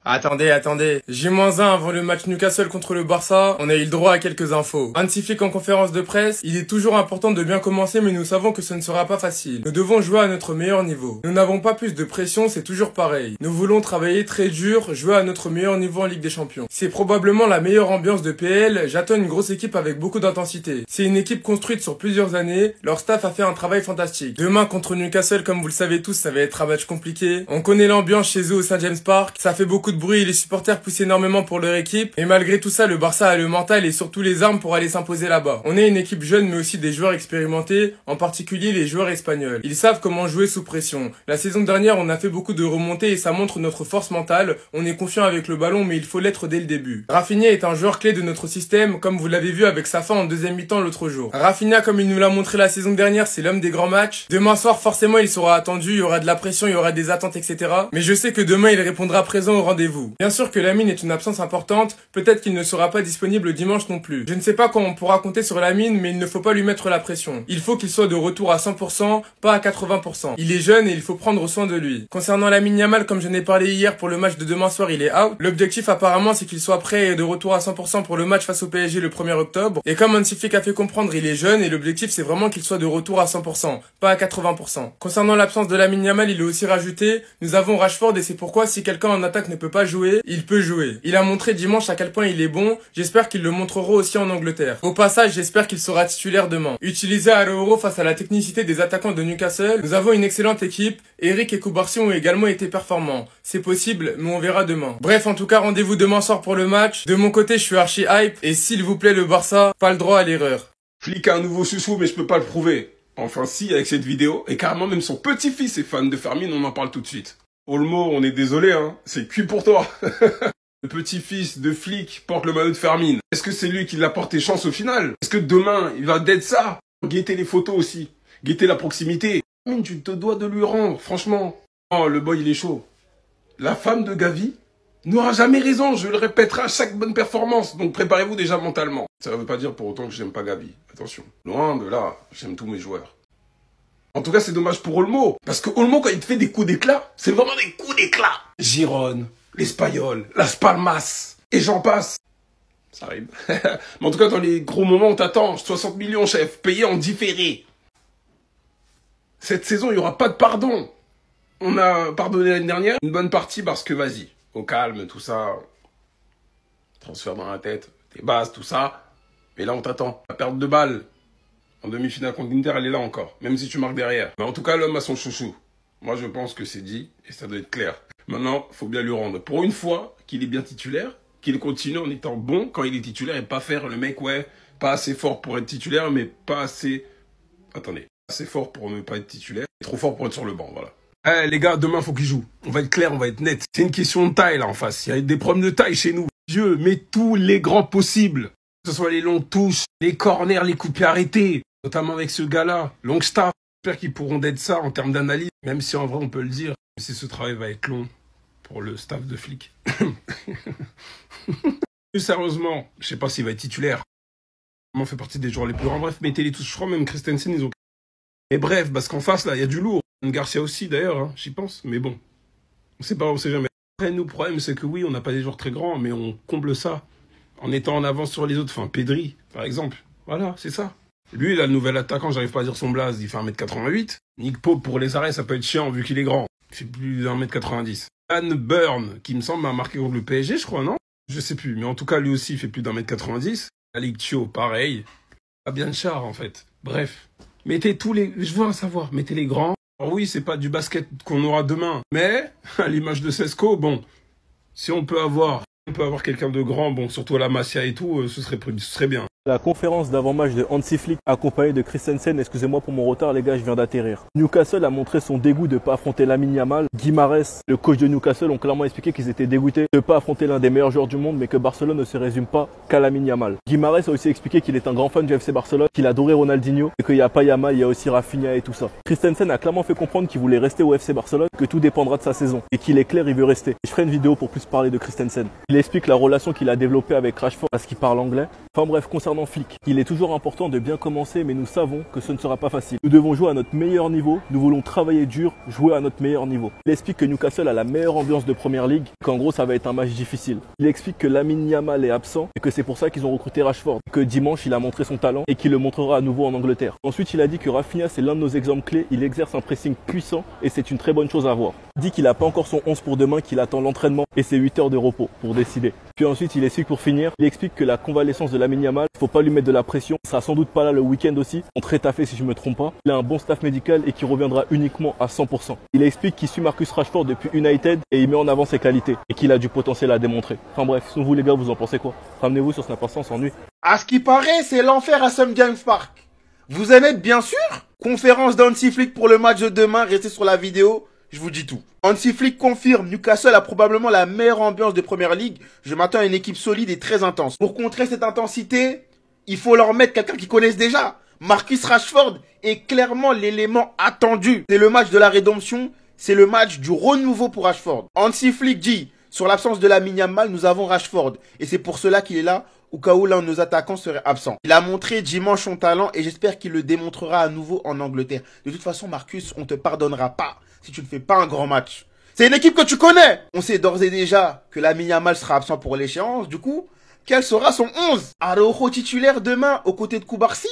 Attendez. J-1 avant le match Newcastle contre le Barça, on a eu le droit à quelques infos. Hansi Flick en conférence de presse, il est toujours important de bien commencer mais nous savons que ce ne sera pas facile. Nous devons jouer à notre meilleur niveau. Nous n'avons pas plus de pression, c'est toujours pareil. Nous voulons travailler très dur, jouer à notre meilleur niveau en Ligue des Champions. C'est probablement la meilleure ambiance de PL, j'attends une grosse équipe avec beaucoup d'intensité. C'est une équipe construite sur plusieurs années, leur staff a fait un travail fantastique. Demain contre Newcastle, comme vous le savez tous, ça va être un match compliqué. On connaît l'ambiance chez eux au St James Park, ça fait beaucoup de bruit, les supporters poussent énormément pour leur équipe, et malgré tout ça, le Barça a le mental et surtout les armes pour aller s'imposer là-bas. On est une équipe jeune mais aussi des joueurs expérimentés, en particulier les joueurs espagnols. Ils savent comment jouer sous pression. La saison dernière, on a fait beaucoup de remontées et ça montre notre force mentale. On est confiant avec le ballon mais il faut l'être dès le début. Rafinha est un joueur clé de notre système, comme vous l'avez vu avec sa fin en deuxième mi-temps l'autre jour. Rafinha, comme il nous l'a montré la saison dernière, c'est l'homme des grands matchs. Demain soir, forcément, il sera attendu, il y aura de la pression, il y aura des attentes, etc. Mais je sais que demain, il répondra présent au rendez-vous. Bien sûr que Lamine est une absence importante, peut-être qu'il ne sera pas disponible dimanche non plus. Je ne sais pas quand on pourra compter sur Lamine, mais il ne faut pas lui mettre la pression. Il faut qu'il soit de retour à 100%, pas à 80%. Il est jeune et il faut prendre soin de lui. Concernant Lamine Yamal, comme je n'ai parlé hier pour le match de demain soir, il est out. L'objectif apparemment, c'est qu'il soit prêt et de retour à 100% pour le match face au PSG le 1er octobre. Et comme Hansi Flick a fait comprendre, il est jeune et l'objectif c'est vraiment qu'il soit de retour à 100%, pas à 80%. Concernant l'absence de Lamine Yamal, il est aussi rajouté, nous avons Rashford et c'est pourquoi si quelqu'un en attaque ne peut pas jouer, il peut jouer. Il a montré dimanche à quel point il est bon, j'espère qu'il le montrera aussi en Angleterre. Au passage, j'espère qu'il sera titulaire demain. Utilisé à l'Euro face à la technicité des attaquants de Newcastle, nous avons une excellente équipe, Eric et Koubarsi ont également été performants. C'est possible, mais on verra demain. Bref, en tout cas, rendez-vous demain soir pour le match. De mon côté, je suis archi hype, et s'il vous plaît le Barça, pas le droit à l'erreur. Flick a un nouveau chouchou, mais je peux pas le prouver. Enfin si, avec cette vidéo, et carrément même son petit-fils est fan de Fermin, on en parle tout de suite. Olmo, on est désolé, hein, c'est cuit pour toi. Le petit-fils de Flick porte le maillot de Fermin. Est-ce que c'est lui qui l'a porté chance au final? Est-ce que demain, il va d'être ça? Guetter les photos aussi, guetter la proximité. Tu te dois de lui rendre, franchement. Oh, le boy, il est chaud. La femme de Gavi n'aura jamais raison, je le répéterai à chaque bonne performance, donc préparez-vous déjà mentalement. Ça ne veut pas dire pour autant que j'aime pas Gavi, attention. Loin de là, j'aime tous mes joueurs. En tout cas, c'est dommage pour Olmo, parce que Olmo, quand il te fait des coups d'éclat, c'est vraiment des coups d'éclat. Girone, l'Espagnol, Las Palmas, et j'en passe. Ça arrive. Mais en tout cas, dans les gros moments, on t'attend. 60 millions, chef, payé en différé. Cette saison, il n'y aura pas de pardon. On a pardonné l'année dernière, une bonne partie parce que, vas-y, au calme, tout ça, transfert dans la tête, tes bases, tout ça. Mais là, on t'attend. La perte de balle en demi-finale contre l'Inter, elle est là encore, même si tu marques derrière. Mais en tout cas, l'homme a son chouchou. Moi, je pense que c'est dit et ça doit être clair. Maintenant, faut bien lui rendre. Pour une fois qu'il est bien titulaire, qu'il continue en étant bon quand il est titulaire et pas faire le mec, ouais, pas assez fort pour être titulaire, mais pas assez... Attendez. Assez fort pour ne pas être titulaire, et trop fort pour être sur le banc, voilà. Eh les gars, demain faut qu'il joue. On va être clair, on va être net. C'est une question de taille là en face. Il y a des problèmes de taille chez nous. Dieu, mets tous les grands possibles. Que ce soit les longues touches, les corners, les coups de pied arrêtés. Notamment avec ce gars-là, Longstaff. J'espère qu'ils pourront d'être ça en termes d'analyse. Même si en vrai on peut le dire. Même si ce travail va être long pour le staff de Flick. Plus sérieusement, je sais pas s'il va être titulaire. On fait partie des joueurs les plus grands. Bref, mettez-les tous. Je crois même Christensen, ils ont... Et bref, parce qu'en face, là, il y a du lourd. Garcia aussi, d'ailleurs, hein, j'y pense. Mais bon, on sait pas, on sait jamais. Après, nous, le problème, c'est que oui, on n'a pas des joueurs très grands, mais on comble ça en étant en avance sur les autres. Enfin, Pedri, par exemple. Voilà, c'est ça. Lui, là, le nouvel attaquant, j'arrive pas à dire son blaze, il fait 1m88. Nick Pope, pour les arrêts, ça peut être chiant, vu qu'il est grand. Il fait plus d'1m90. Anne Burn, qui me semble a marqué contre le PSG, je crois, non? Je sais plus, mais en tout cas, lui aussi, il fait plus d'1m90. Aliccio, pareil. Fabien Char, en fait. Bref. Mettez tous les... Je veux en savoir. Mettez les grands. Alors oui, c'est pas du basket qu'on aura demain. Mais, à l'image de Sesco, bon, si on peut avoir quelqu'un de grand, bon, surtout à la Masia et tout, ce serait bien. La conférence d'avant-match de Hansi Flick accompagnée de Christensen, excusez-moi pour mon retard les gars, je viens d'atterrir. Newcastle a montré son dégoût de ne pas affronter Lamine Yamal. Guimarães, le coach de Newcastle, ont clairement expliqué qu'ils étaient dégoûtés de ne pas affronter l'un des meilleurs joueurs du monde, mais que Barcelone ne se résume pas qu'à Lamine Yamal. Guimarães a aussi expliqué qu'il est un grand fan du FC Barcelone, qu'il adorait Ronaldinho, et qu'il n'y a pas Yamal, il y a aussi Rafinha et tout ça. Christensen a clairement fait comprendre qu'il voulait rester au FC Barcelone, que tout dépendra de sa saison, et qu'il est clair, il veut rester. Et je ferai une vidéo pour plus parler de Christensen. Il explique la relation qu'il a développée avec Rashford parce qu'il parle anglais. Enfin bref, concernant Flick, il est toujours important de bien commencer, mais nous savons que ce ne sera pas facile. Nous devons jouer à notre meilleur niveau, nous voulons travailler dur, jouer à notre meilleur niveau. Il explique que Newcastle a la meilleure ambiance de Première Ligue, qu'en gros ça va être un match difficile. Il explique que Lamine Yamal est absent et que c'est pour ça qu'ils ont recruté Rashford, que dimanche il a montré son talent et qu'il le montrera à nouveau en Angleterre. Ensuite il a dit que Rafinha c'est l'un de nos exemples clés, il exerce un pressing puissant et c'est une très bonne chose à voir. Il dit qu'il n'a pas encore son 11 pour demain, qu'il attend l'entraînement et ses 8 heures de repos pour décider. Puis ensuite il explique pour finir, il explique que la convalescence de Lamine Yamal, faut pas lui mettre de la pression, il sera sans doute pas là le week-end aussi, on très taffé si je me trompe pas. Il a un bon staff médical et qui reviendra uniquement à 100%. Il explique qu'il suit Marcus Rashford depuis United et il met en avant ses qualités et qu'il a du potentiel à démontrer. Enfin bref, sinon vous les gars, vous en pensez quoi? Ramenez-vous sur Snap Instant, on s'ennuie. À ce qui paraît, c'est l'enfer à St James Park. Vous en êtes bien sûr? Conférence d'Hansi Flick pour le match de demain, restez sur la vidéo, je vous dis tout. Hansi Flick confirme, Newcastle a probablement la meilleure ambiance de Première Ligue. Je m'attends à une équipe solide et très intense. Pour contrer cette intensité, il faut leur mettre quelqu'un qu'ils connaissent déjà. Marcus Rashford est clairement l'élément attendu. C'est le match de la rédemption, c'est le match du renouveau pour Rashford. Hansi Flick dit, sur l'absence de Lamine Yamal, nous avons Rashford. Et c'est pour cela qu'il est là, au cas où l'un de nos attaquants serait absent. Il a montré dimanche son talent et j'espère qu'il le démontrera à nouveau en Angleterre. De toute façon, Marcus, on te pardonnera pas si tu ne fais pas un grand match. C'est une équipe que tu connais. On sait d'ores et déjà que Lamine Yamal sera absent pour l'échéance. Du coup, quel sera son 11? Araujo titulaire demain aux côtés de Koubarsi?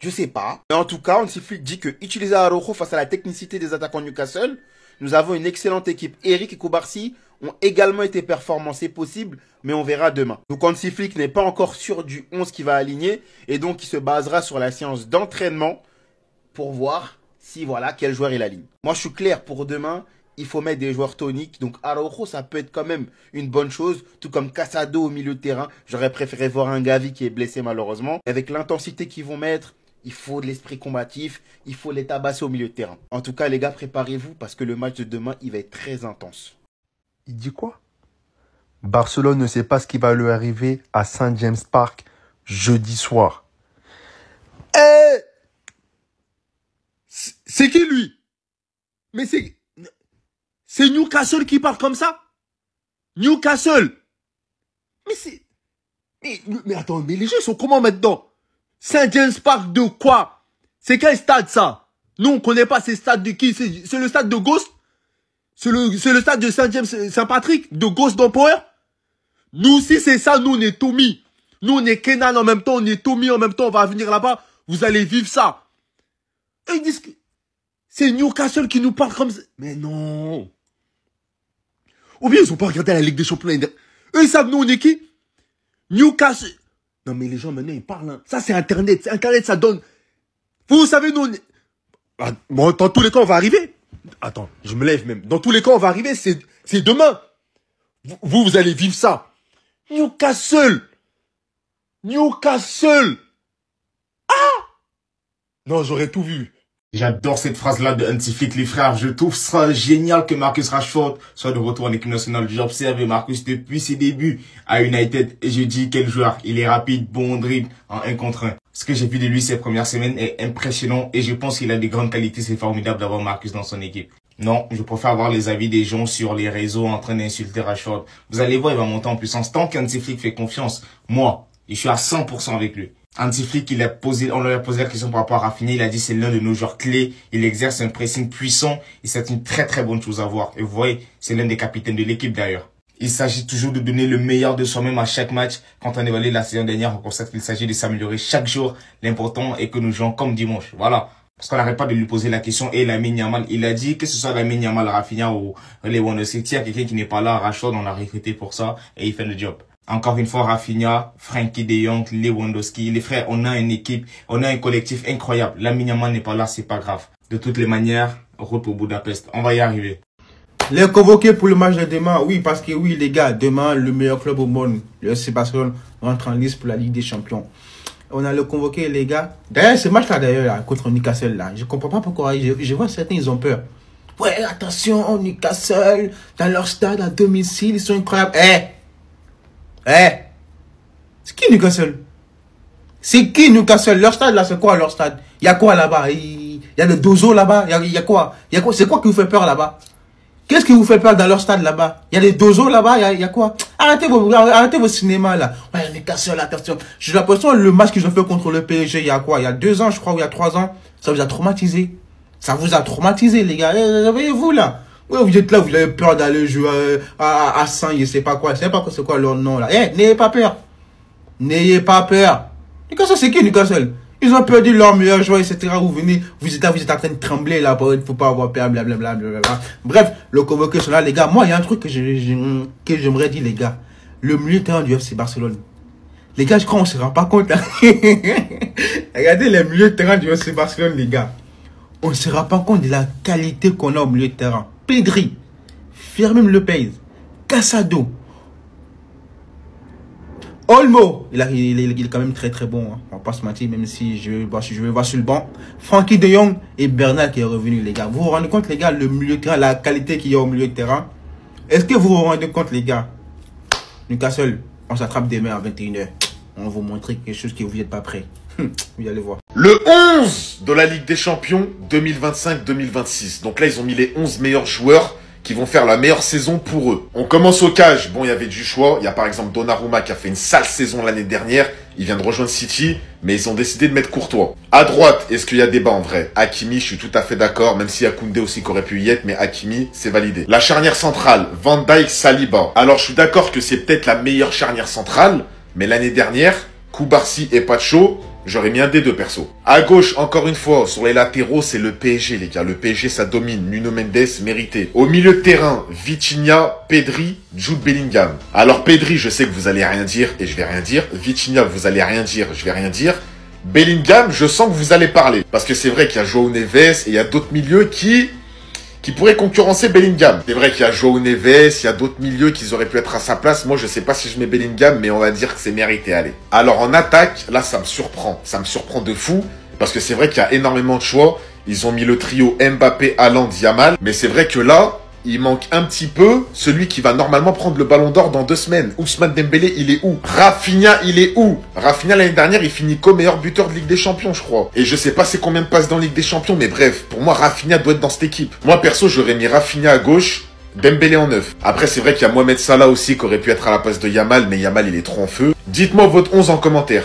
Je sais pas. Mais en tout cas, Hansi Flick dit que utiliser Araujo face à la technicité des attaquants Newcastle, nous avons une excellente équipe. Eric et Koubarsi ont également été performants, c'est possible, mais on verra demain. Donc Hansi Flick n'est pas encore sûr du 11 qu'il va aligner et donc il se basera sur la séance d'entraînement pour voir si voilà quel joueur il aligne. Moi je suis clair pour demain, il faut mettre des joueurs toniques. Donc Araujo ça peut être quand même une bonne chose, tout comme Casado au milieu de terrain. J'aurais préféré voir un Gavi qui est blessé malheureusement. Avec l'intensité qu'ils vont mettre, il faut de l'esprit combatif, il faut les tabasser au milieu de terrain. En tout cas les gars, préparez-vous parce que le match de demain il va être très intense. Il dit quoi? Barcelone ne sait pas ce qui va lui arriver à St James Park jeudi soir. Eh! C'est qui lui? Mais c'est Newcastle qui parle comme ça? Newcastle! Mais c'est... Mais attends, mais les gens sont comment maintenant? St James Park de quoi? C'est quel stade ça? Nous on connaît pas ces stades de qui? C'est le stade de Ghost? C'est le stade de Saint-Patrick, de Ghost d'Empower. Nous, si c'est ça, nous, on est Tommy. Nous, on est Kenan en même temps, on est Tommy en même temps, on va venir là-bas. Vous allez vivre ça. Et ils disent que c'est Newcastle qui nous parle comme ça. Mais non. Ou bien ils ont pas regardé la Ligue des Champions. Eux, ils savent, nous, on est qui? Newcastle. Non, mais les gens, maintenant, ils parlent. Hein. Ça, c'est Internet. Internet, ça donne. Vous savez, nous, on est... Bon, dans tous les cas, on va arriver. Attends, je me lève même. Dans tous les cas, on va arriver, c'est demain. Vous allez vivre ça. Newcastle. Newcastle. Ah! Non, j'aurais tout vu. J'adore cette phrase-là de Hansi Flick, les frères. Je trouve ça génial que Marcus Rashford soit de retour en équipe nationale. J'ai observé Marcus depuis ses débuts à United et je dis quel joueur. Il est rapide, bon dribble en 1 contre 1. Ce que j'ai vu de lui ces premières semaines est impressionnant et je pense qu'il a des grandes qualités. C'est formidable d'avoir Marcus dans son équipe. Non, je préfère voir les avis des gens sur les réseaux en train d'insulter Rashford. Vous allez voir, il va monter en puissance. Tant qu'Hansi Flick fait confiance, moi, je suis à 100% avec lui. Hansi Flick, on lui a posé la question par rapport à Rafinha, il a dit c'est l'un de nos joueurs clés, il exerce un pressing puissant et c'est une très très bonne chose à voir. Et vous voyez, c'est l'un des capitaines de l'équipe d'ailleurs. Il s'agit toujours de donner le meilleur de soi-même à chaque match. Quand on évalue la saison dernière, on constate qu'il s'agit de s'améliorer chaque jour. L'important est que nous jouons comme dimanche. Voilà. Parce qu'on n'arrête pas de lui poser la question. Et Lamine Yamal, il a dit que ce soit Lamine Yamal, Rafinha ou Lewandowski, il y a quelqu'un qui n'est pas là, Rashford, on l'a recruté pour ça et il fait le job. Encore une fois, Rafinha, Frenkie de Jong, Lewandowski, les frères, on a une équipe, on a un collectif incroyable. Lamine Yamal n'est pas là, c'est pas grave. De toutes les manières, route pour Budapest. On va y arriver. Les convoqués pour le match de demain, oui, parce que oui, les gars, demain, le meilleur club au monde, le FC Barcelone, rentre en liste pour la Ligue des Champions. On a le convoqué, les gars. D'ailleurs, ce match-là, d'ailleurs, là, contre Newcastle, là, je comprends pas pourquoi. Je vois certains, ils ont peur. Ouais, attention, Newcastle, dans leur stade à domicile, ils sont incroyables. C'est qui Newcastle? C'est qui Newcastle? Leur stade, là, c'est quoi leur stade? Il y a quoi là-bas? Il y a le dozo là-bas? Il y a quoi? C'est quoi qui vous fait peur là-bas? Qu'est-ce qui vous fait peur dans leur stade là-bas? Il y a des dozos là-bas, il y a quoi? Arrêtez vos cinémas là. Ouais, Newcastle, attention. J'ai l'impression le match qu'ils ont fait contre le PSG, il y a quoi? Il y a 2 ans, je crois, ou il y a 3 ans. Ça vous a traumatisé. Ça vous a traumatisé, les gars. Réveillez-vous là. Ouais, vous êtes là, vous avez peur d'aller jouer à Saint, je sais pas quoi. Je sais pas c'est quoi leur nom là. N'ayez pas peur. N'ayez pas peur. Newcastle, c'est qui Newcastle? Ils ont perdu leur meilleur joueur, etc. Vous venez, vous êtes en train de trembler là, il faut pas avoir peur, blablabla. Bref, le convoqué sont là, les gars. Moi, il y a un truc que j'aimerais dire, les gars. Le milieu de terrain du FC Barcelone. Les gars, je crois qu'on se rend pas compte. Là. Regardez les milieux de terrain du FC Barcelone, les gars. On se rend pas compte de la qualité qu'on a au milieu de terrain. Pedri, Fermín López, Casado, Olmo, il est quand même très bon, hein. On va pas se mentir, même si je vais voir sur le banc. Frankie de Jong et Bernal qui est revenu, les gars. Vous vous rendez compte, les gars, le milieu de terrain, la qualité qu'il y a au milieu de terrain? Est-ce que vous vous rendez compte, les gars? Newcastle, on s'attrape demain à 21h. On va vous montrer quelque chose que vous n'êtes pas prêts. Vous allez voir. Le 11 de la Ligue des Champions 2025-2026. Donc là, ils ont mis les 11 meilleurs joueurs qui vont faire la meilleure saison pour eux. On commence au cage. Bon, il y avait du choix. Il y a par exemple Donnarumma qui a fait une sale saison l'année dernière. Il vient de rejoindre City, mais ils ont décidé de mettre Courtois. À droite, est-ce qu'il y a débat en vrai? Hakimi, je suis tout à fait d'accord, même si Koundé aussi qui aurait pu y être, mais Hakimi, c'est validé. La charnière centrale, Van Dijk, Saliba. Alors, je suis d'accord que c'est peut-être la meilleure charnière centrale, mais l'année dernière, Koubarsi et Pacho, j'aurais mis un des deux perso. À gauche, encore une fois, sur les latéraux, c'est le PSG, les gars. Le PSG, ça domine. Nuno Mendes, mérité. Au milieu de terrain, Vitinha, Pedri, Jude Bellingham. Alors, Pedri, je sais que vous allez rien dire et je vais rien dire. Vitinha, vous allez rien dire, je vais rien dire. Bellingham, je sens que vous allez parler. Parce que c'est vrai qu'il y a João Neves et il y a d'autres milieux qui pourraient concurrencer Bellingham. C'est vrai qu'il y a João Neves, il y a d'autres milieux qui auraient pu être à sa place. Moi, je sais pas si je mets Bellingham, mais on va dire que c'est mérité, allez. Alors, en attaque, là, ça me surprend. Ça me surprend de fou. Parce que c'est vrai qu'il y a énormément de choix. Ils ont mis le trio Mbappé, Haaland, Yamal. Mais c'est vrai que là, il manque un petit peu celui qui va normalement prendre le ballon d'or dans 2 semaines. Ousmane Dembélé, il est où? Rafinha, il est où? Rafinha, l'année dernière, il finit co-meilleur buteur de Ligue des Champions, je crois. Et je sais pas c'est combien de passes dans Ligue des Champions, mais bref, pour moi, Rafinha doit être dans cette équipe. Moi, perso, j'aurais mis Rafinha à gauche, Dembélé en 9. Après, c'est vrai qu'il y a Mohamed Salah aussi qui aurait pu être à la place de Yamal, mais Yamal, il est trop en feu. Dites-moi votre 11 en commentaire.